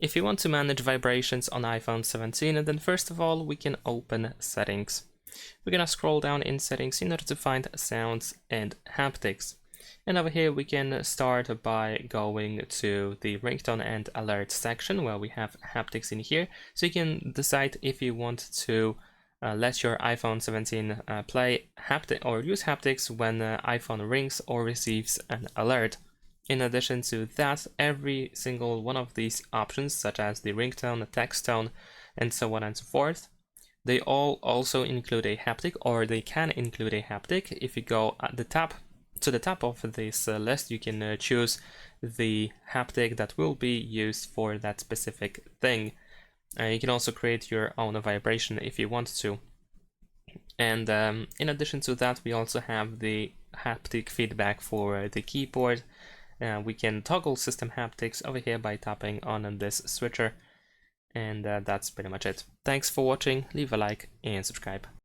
If you want to manage vibrations on iPhone 17, then first of all, we can open Settings. We're gonna scroll down in Settings in order to find Sounds and Haptics. And over here, we can start by going to the ringtone and alert section where we have haptics in here. So you can decide if you want to let your iPhone 17 play haptic or use haptics when iPhone rings or receives an alert. In addition to that, every single one of these options, such as the ringtone, the text tone, and so on and so forth, they all also include a haptic, or they can include a haptic. If you go at the top to the top of this list, you can choose the haptic that will be used for that specific thing. You can also create your own vibration if you want to. And in addition to that, we also have the haptic feedback for the keyboard. We can toggle system haptics over here by tapping on this switcher. And that's pretty much it. Thanks for watching, leave a like and subscribe.